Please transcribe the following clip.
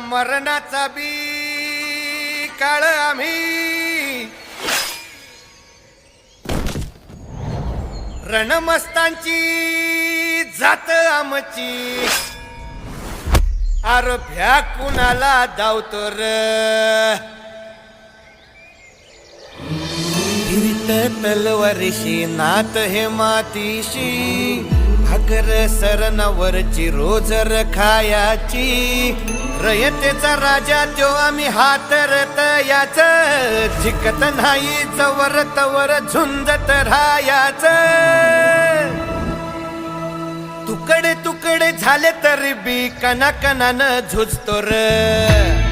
मरणाचा बी काळ आम्ही रणमस्तांची जात आमची अरे भ्या कुणाला धावतो र फिरत तलवारीशी नात हे मातीशी भाकर सरणावरची रोजर खायाची रयतेचा राजा त्यो आम्ही हातरत याच जिकत नाही जवर तवर झुंजत राहायाच तुकडे तुकडे झाले तरी बी कणाकणानं झुजतो र